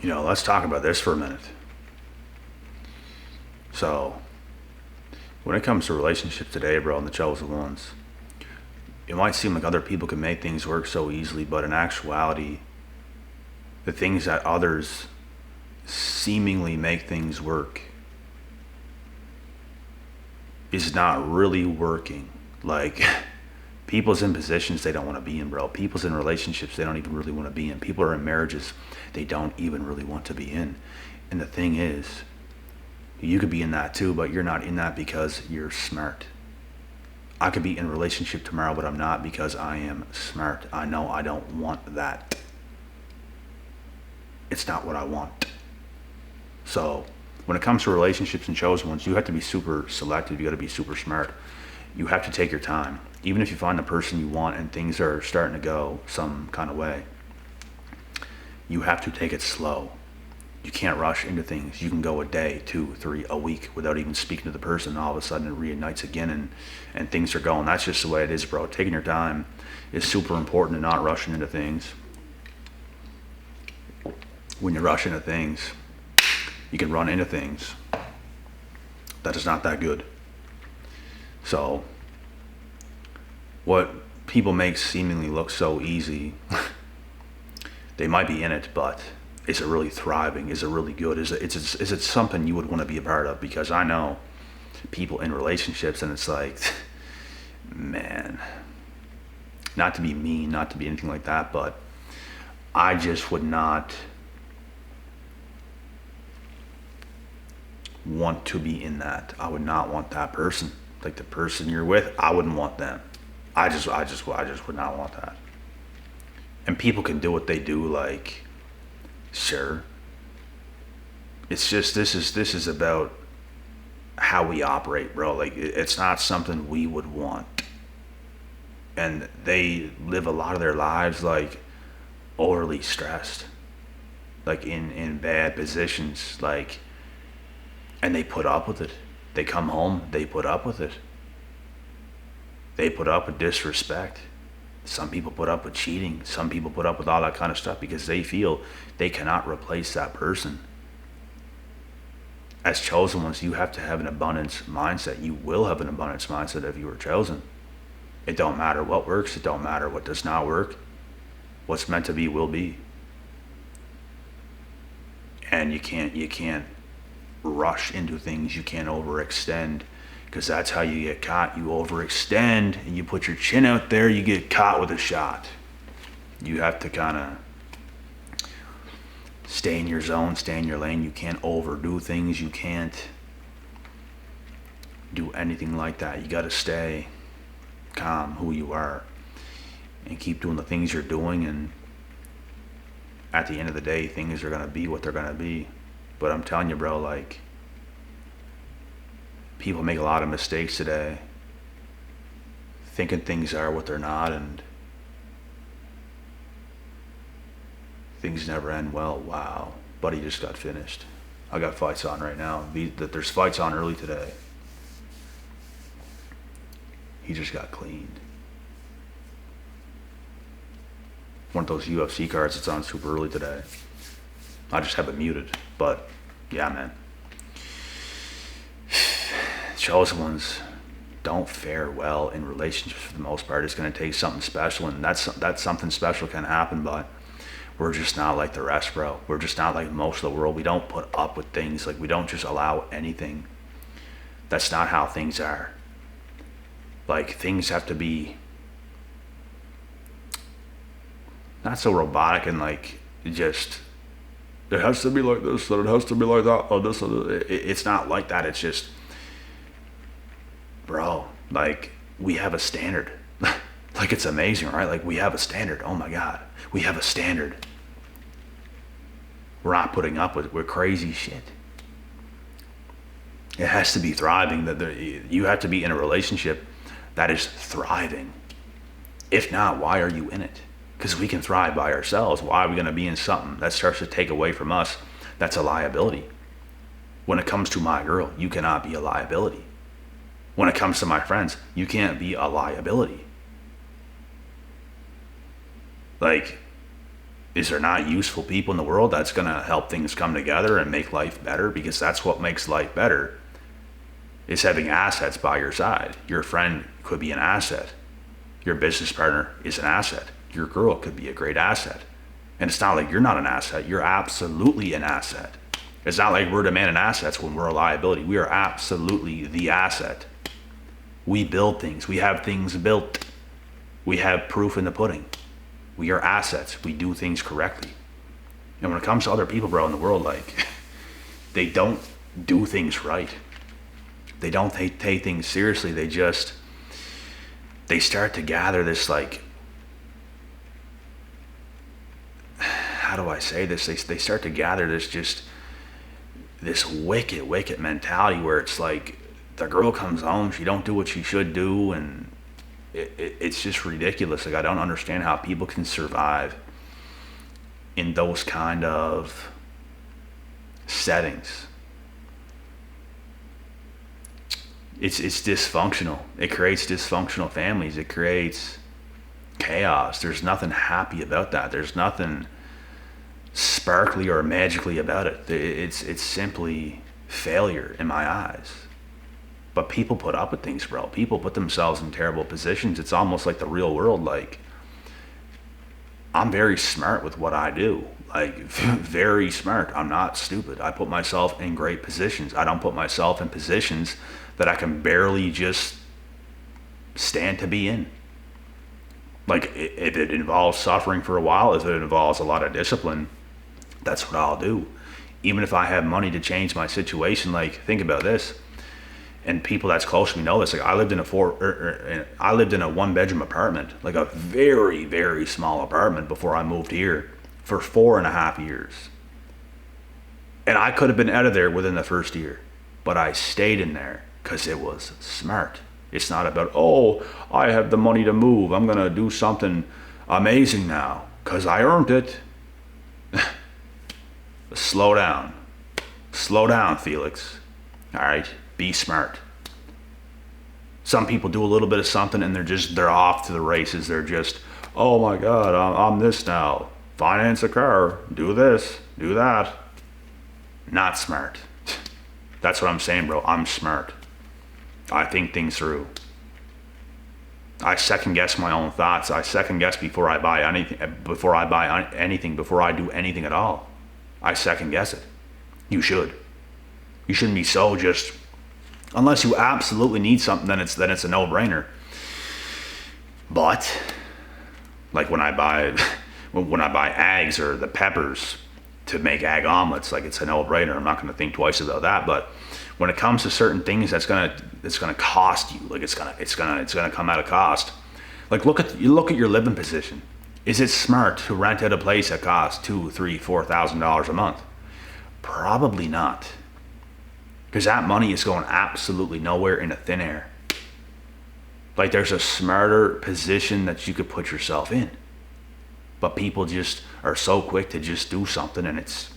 Let's talk about this for a minute. So, when it comes to relationships today, bro, and the chosen ones, it might seem like other people can make things work so easily, but in actuality, the things that others seemingly make things work is not really working. Like, people's in positions they don't want to be in, bro. People's in relationships they don't even really want to be in. People are in marriages they don't even really want to be in. And the thing is, you could be in that too, but you're not in that because you're smart. I could be in a relationship tomorrow, but I'm not because I am smart. I know I don't want that. It's not what I want. So when it comes to relationships and chosen ones, you have to be super selective. You got to be super smart. You have to take your time. Even if you find the person you want and things are starting to go some kind of way, you have to take it slow. You can't rush into things. You can go a day, 2, 3, a week without even speaking to the person. All of a sudden it reignites again and things are going. That's just the way it is, bro. Taking your time is super important and not rushing into things. When you rush into things, you can run into things. That is not that good. So, what people make seemingly look so easy, they might be in it, but is it really thriving? Is it really good? Is it something you would want to be a part of? Because I know people in relationships and it's like, man, not to be mean, not to be anything like that, but I just would not want to be in that. I would not want that person. Like the person you're with, I wouldn't want them. I just would not want that. And people can do what they do, like, sure. It's just this is about how we operate, bro. Like it's not something we would want. And they live a lot of their lives like overly stressed, like in bad positions, like, and they put up with it. They come home, they put up with it. They put up with disrespect. Some people put up with cheating. Some people put up with all that kind of stuff because they feel they cannot replace that person. As chosen ones, you have to have an abundance mindset. You will have an abundance mindset if you were chosen. It don't matter what works. It don't matter what does not work. What's meant to be will be. And you can't rush into things. You can't overextend, because that's how you get caught. You overextend and you put your chin out there, you get caught with a shot. You have to kind of stay in your zone, stay in your lane. You can't overdo things. You can't do anything like that. You got to stay calm, who you are, and keep doing the things you're doing. And at the end of the day, things are going to be what they're going to be. But I'm telling you, bro, like, people make a lot of mistakes today, thinking things are what they're not, and things never end well. Wow, buddy just got finished. I got fights on right now. There's fights on early today. He just got cleaned. One of those UFC cards that's on super early today. I just have it muted, but yeah, man. Chosen ones don't fare well in relationships for the most part. It's going to take something special, and that's something special can happen, but we're just not like the rest, bro. We're just not like most of the world. We don't put up with things. Like, we don't just allow anything. That's not how things are. Like, things have to be not so robotic and like just, it has to be like this, and it has to be like that, or this, it's not like that. It's just, bro, like, we have a standard. Like, it's amazing, right? Like, we have a standard. Oh my God, we have a standard. We're not putting up with crazy shit. It has to be thriving. You have to be in a relationship that is thriving. If not, why are you in it? Because we can thrive by ourselves. Why are we going to be in something that starts to take away from us? That's a liability. When it comes to my girl, you cannot be a liability. When it comes to my friends, you can't be a liability. Like, Is there not useful people in the world that's going to help things come together and make life better? Because that's what makes life better, is having assets by your side. Your friend could be an asset. Your business partner is an asset. Your girl could be a great asset. And it's not like you're not an asset. You're absolutely an asset. It's not like we're demanding assets when we're a liability. We are absolutely the asset. We build things. We have things built. We have proof in the pudding. We are assets. We do things correctly. And when it comes to other people, bro, in the world, like, they don't do things right. They don't take things seriously. They start to gather this, like, how do I say this? They start to gather this wicked mentality where it's like, the girl comes home, she don't do what she should do, and it's just ridiculous. Like, I don't understand how people can survive in those kind of settings. It's dysfunctional. It creates dysfunctional families. It creates chaos. There's nothing happy about that. There's nothing sparkly or magically about it. It's simply failure in my eyes. But people put up with things, bro. People put themselves in terrible positions. It's almost like the real world. Like, I'm very smart with what I do. Like, very smart. I'm not stupid. I put myself in great positions. I don't put myself in positions that I can barely just stand to be in. Like, if it involves suffering for a while, if it involves a lot of discipline, that's what I'll do. Even if I have money to change my situation, like, think about this. And people that's close to me know this. Like, I lived in a 1-bedroom apartment, like a very, very small apartment before I moved here, for 4.5 years. And I could have been out of there within the first year, but I stayed in there because it was smart. It's not about, oh, I have the money to move, I'm gonna do something amazing now because I earned it. Slow down, Felix. All right. Be smart. Some people do a little bit of something and they're off to the races. They're just, oh my God, I'm this now. Finance a car, do this, do that. Not smart. That's what I'm saying, bro. I'm smart. I think things through. I second guess my own thoughts. I second guess before I buy anything, before I do anything at all. I second guess it. You should. You shouldn't be so just, unless you absolutely need something, then it's a no-brainer. But like when I buy eggs or the peppers to make egg omelets, like, it's a no-brainer. I'm not going to think twice about that. But when it comes to certain things that's gonna cost you, like it's gonna come at a cost. Like, look at your living position. Is it smart to rent out a place that costs $2,000, $3,000, $4,000 a month? Probably not. Because that money is going absolutely nowhere in a thin air. Like, there's a smarter position that you could put yourself in. But people just are so quick to just do something, and it's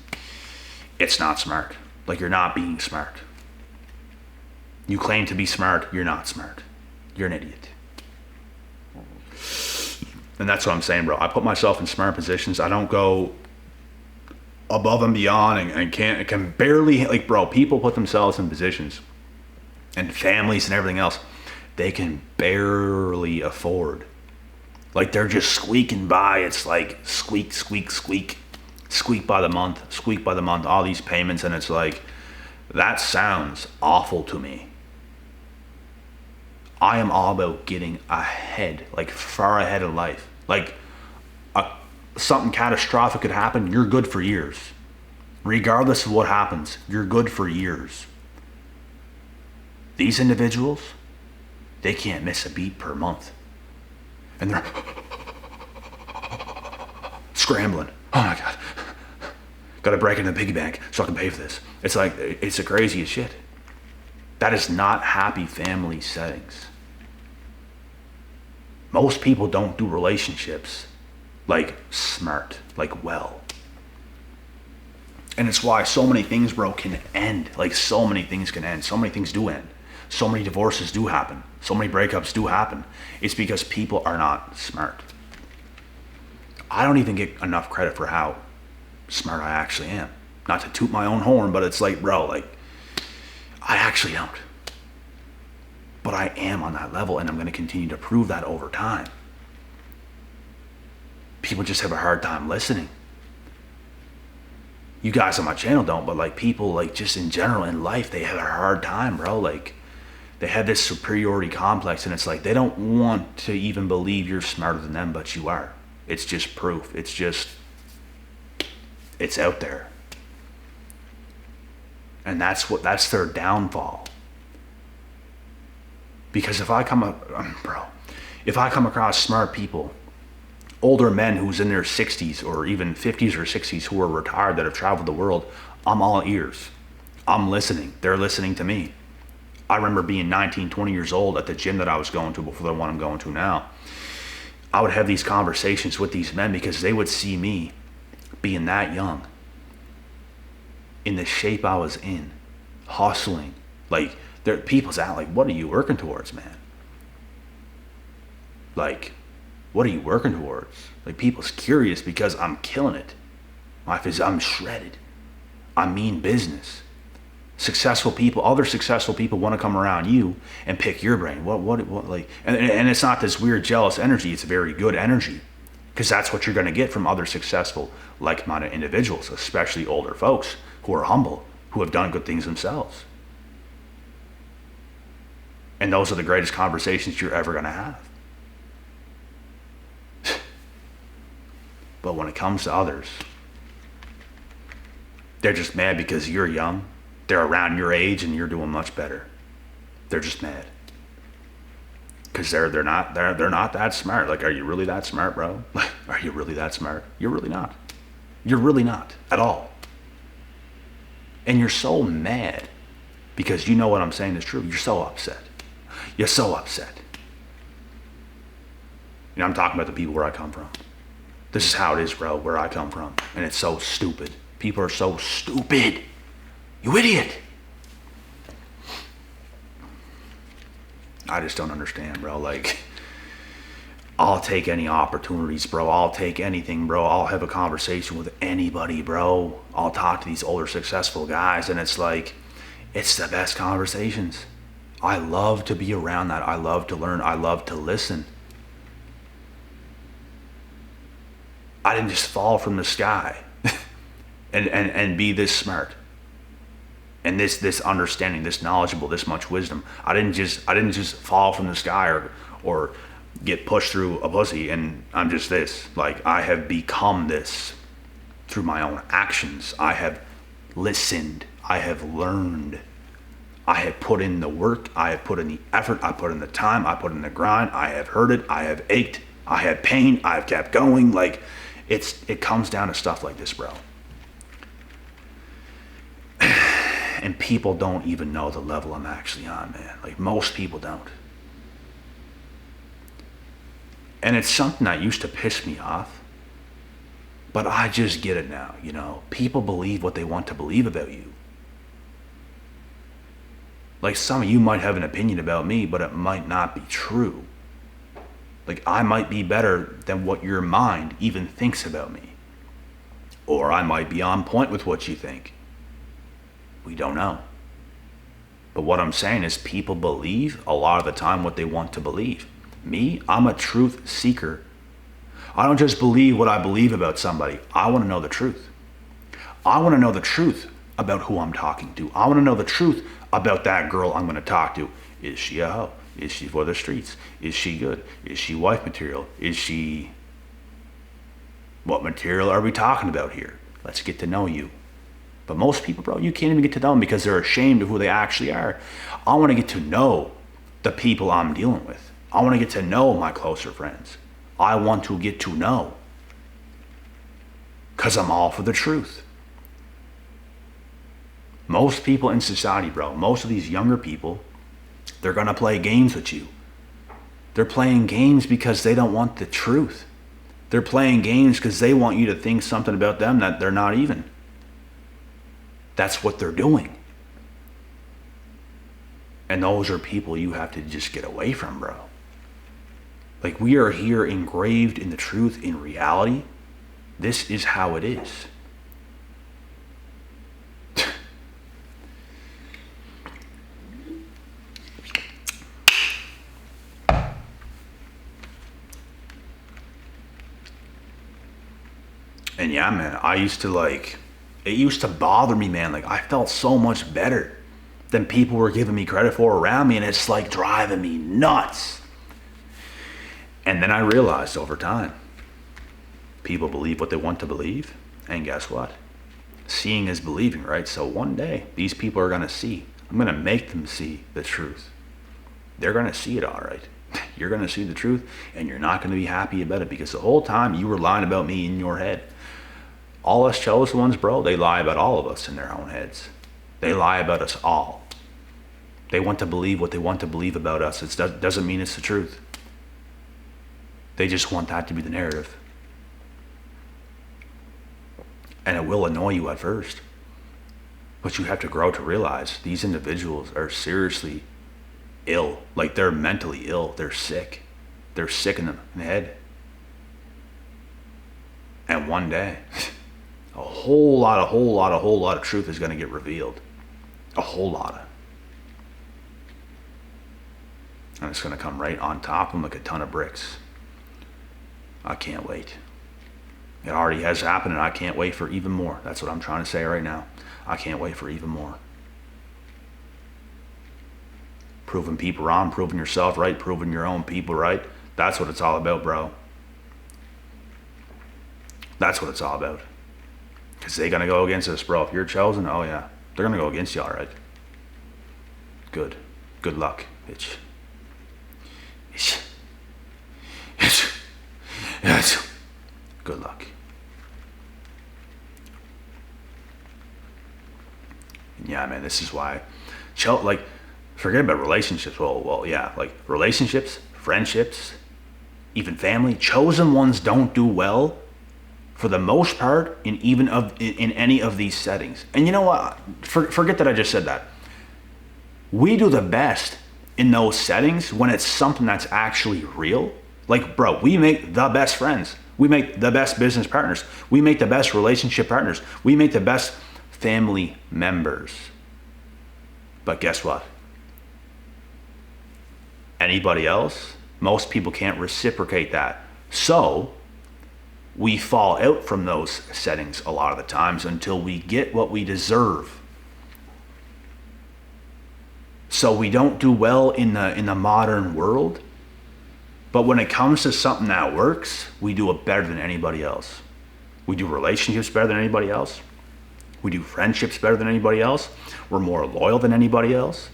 not smart. Like, you're not being smart. You claim to be smart, you're not smart. You're an idiot. And that's what I'm saying, bro. I put myself in smart positions. I don't go above and beyond and can barely, like, bro, people put themselves in positions, and families and everything else, they can barely afford. Like, they're just squeaking by. It's like squeak, squeak, squeak, squeak by the month, all these payments. And it's like, that sounds awful to me. I am all about getting ahead, like far ahead of life. Like, something catastrophic could happen, you're good for years. Regardless of what happens, you're good for years. These individuals, they can't miss a beat per month. And they're scrambling. Oh my God. Gotta break into the piggy bank so I can pay for this. It's like, it's the craziest shit. That is not happy family settings. Most people don't do relationships like smart, like well. And it's why so many things, bro, can end. Like, so many things can end. So many things do end. So many divorces do happen. So many breakups do happen. It's because people are not smart. I don't even get enough credit for how smart I actually am. Not to toot my own horn, but it's like, bro, like, I actually don't. But I am on that level, and I'm going to continue to prove that over time. People just have a hard time listening. You guys on my channel don't, but like people, like just in general in life, they have a hard time, bro. Like they have this superiority complex, and it's like they don't want to even believe you're smarter than them, but you are. It's just proof. It's out there. And that's their downfall. Because if I come across smart people, older men who's in their 60s or even 50s or 60s who are retired that have traveled the world, I'm all ears. I'm listening. They're listening to me. I remember being 19, 20 years old at the gym that I was going to before the one I'm going to now. I would have these conversations with these men because they would see me being that young, in the shape I was in, hustling. Like, people's out like, what are you working towards, man? Like, what are you working towards? Like, people's curious because I'm killing it. I'm shredded. I mean business. Successful people, other successful people want to come around you and pick your brain. What like, and it's not this weird jealous energy. It's very good energy, because that's what you're going to get from other successful, like-minded individuals, especially older folks who are humble, who have done good things themselves. And those are the greatest conversations you're ever going to have. But when it comes to others, they're just mad because you're young. They're around your age and you're doing much better. They're just mad. Because they're not that smart. Like, are you really that smart, bro? Like, are you really that smart? You're really not. You're really not at all. And you're so mad because you know what I'm saying is true. You're so upset. You're so upset. You know, I'm talking about the people where I come from. This is how it is, bro, where I come from. And it's so stupid. People are so stupid. You idiot. I just don't understand, bro. Like, I'll take any opportunities, bro. I'll take anything, bro. I'll have a conversation with anybody, bro. I'll talk to these older, successful guys, and it's like, it's the best conversations. I love to be around that. I love to learn. I love to listen. I didn't just fall from the sky and be this smart and this understanding, this knowledgeable, this much wisdom. I didn't just fall from the sky or get pushed through a pussy and I'm just this. Like, I have become this through my own actions. I have listened. I have learned. I have put in the work. I have put in the effort. I put in the time. I put in the grind. I have heard it. I have ached. I had pain. I've kept going. Like, it comes down to stuff like this, bro. And people don't even know the level I'm actually on, man. Like, most people don't. And it's something that used to piss me off, but I just get it now, you know. People believe what they want to believe about you. Like, some of you might have an opinion about me, but it might not be true. Like, I might be better than what your mind even thinks about me. Or I might be on point with what you think. We don't know. But what I'm saying is people believe a lot of the time what they want to believe. Me, I'm a truth seeker. I don't just believe what I believe about somebody. I want to know the truth. I want to know the truth about who I'm talking to. I want to know the truth about that girl I'm going to talk to. Is she a hoe? Is she for the streets? Is she good? Is she wife material? Is she... What material are we talking about here? Let's get to know you. But most people, bro, you can't even get to know them because they're ashamed of who they actually are. I want to get to know the people I'm dealing with. I want to get to know my closer friends. I want to get to know. Because I'm all for the truth. Most people in society, bro, most of these younger people, they're going to play games with you. They're playing games because they don't want the truth. They're playing games because they want you to think something about them that they're not even. That's what they're doing. And those are people you have to just get away from, bro. Like, we are here engraved in the truth, in reality. This is how it is. And yeah, man, it used to bother me, man. Like, I felt so much better than people were giving me credit for around me, and it's like driving me nuts. And then I realized over time, people believe what they want to believe, and guess what? Seeing is believing, right? So one day, these people are gonna see. I'm gonna make them see the truth. They're gonna see it, all right. You're gonna see the truth, and you're not gonna be happy about it, because the whole time you were lying about me in your head. All us chosen ones, bro, they lie about all of us in their own heads. They lie about us all. They want to believe what they want to believe about us. It doesn't mean it's the truth. They just want that to be the narrative. And it will annoy you at first. But you have to grow to realize these individuals are seriously ill. Like, they're mentally ill. They're sick. They're sick in the head. And one day, a whole lot of truth is going to get revealed. A whole lot. And it's going to come right on top of them like a ton of bricks. I can't wait. It already has happened, and I can't wait for even more. That's what I'm trying to say right now. I can't wait for even more. Proving people wrong, proving yourself right, proving your own people right. That's what it's all about, bro. That's what it's all about. Because they're going to go against us, bro. If you're chosen, oh yeah, they're going to go against you, all right. Good. Good luck, bitch. Yes. Good luck. Yeah, man, this is why, like, forget about relationships. Well, yeah, like relationships, friendships, even family. Chosen ones don't do well, for the most part, in any of these settings. And you know what? Forget that I just said that. We do the best in those settings when it's something that's actually real. Like, bro, we make the best friends. We make the best business partners. We make the best relationship partners. We make the best family members. But guess what? Anybody else? Most people can't reciprocate that. So we fall out from those settings a lot of the times until we get what we deserve. So we don't do well in the modern world. But when it comes to something that works, we do it better than anybody else. We do relationships better than anybody else. We do friendships better than anybody else. We're more loyal than anybody else.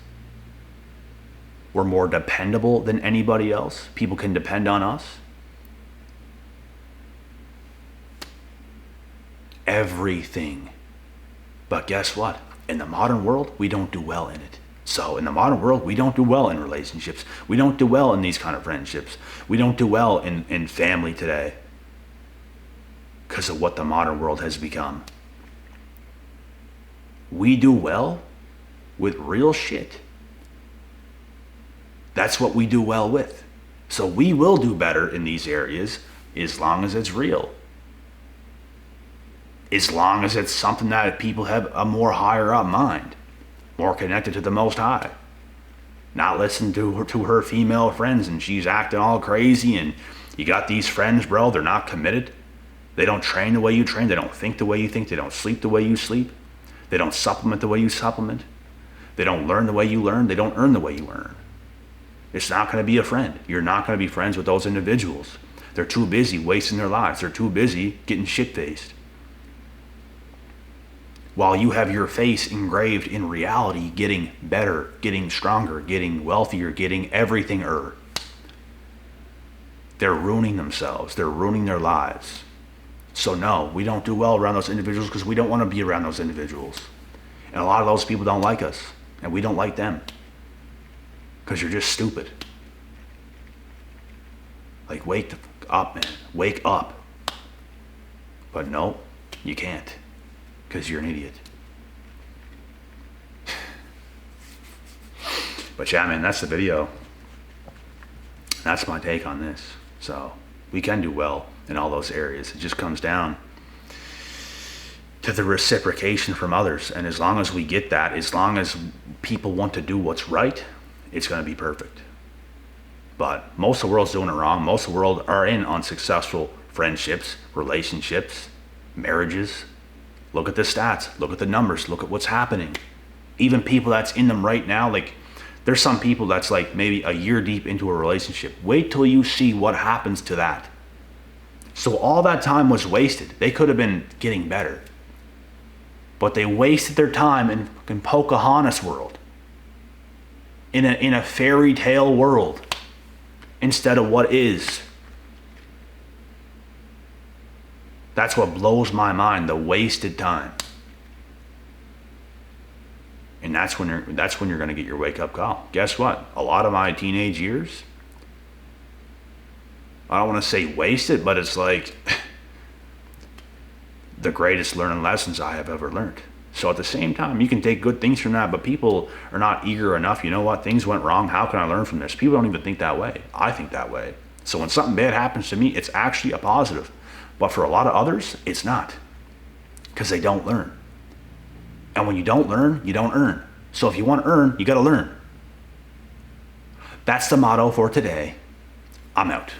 We're more dependable than anybody else. People can depend on us. Everything. But guess what? In the modern world, we don't do well in it. So in the modern world, we don't do well in relationships. We don't do well in these kind of friendships. We don't do well in family today because of what the modern world has become. We do well with real shit. That's what we do well with. So we will do better in these areas as long as it's real. As long as it's something that people have a more higher up mind. More connected to the Most High. Not listen to her female friends and she's acting all crazy, and you got these friends, bro, they're not committed. They don't train the way you train. They don't think the way you think. They don't sleep the way you sleep. They don't supplement the way you supplement. They don't learn the way you learn. They don't earn the way you earn. It's not going to be a friend. You're not going to be friends with those individuals. They're too busy wasting their lives. They're too busy getting shit-faced. While you have your face engraved in reality, getting better, getting stronger, getting wealthier, getting everything. They're ruining themselves. They're ruining their lives. So no, we don't do well around those individuals because we don't want to be around those individuals. And a lot of those people don't like us. And we don't like them. Because you're just stupid. Like, wake the fuck up, man. Wake up. But no, you can't. Because you're an idiot. But yeah, man, that's the video. That's my take on this. So we can do well in all those areas. It just comes down to the reciprocation from others. And as long as we get that, as long as people want to do what's right, it's going to be perfect. But most of the world's doing it wrong. Most of the world are in unsuccessful friendships, relationships, marriages. Look at the stats, look at the numbers, look at what's happening. Even people that's in them right now, like there's some people that's like maybe a year deep into a relationship. Wait till you see what happens to that. So all that time was wasted. They could have been getting better. But they wasted their time in Pocahontas world. In a fairy tale world. Instead of what is. That's what blows my mind, the wasted time. And that's when you're going to get your wake up call. Guess what? A lot of my teenage years, I don't want to say wasted, but it's like the greatest learning lessons I have ever learned. So at the same time, you can take good things from that, but people are not eager enough. You know what? Things went wrong. How can I learn from this? People don't even think that way. I think that way. So when something bad happens to me, it's actually a positive. But for a lot of others, it's not. Because they don't learn. And when you don't learn, you don't earn. So if you want to earn, you got to learn. That's the motto for today. I'm out.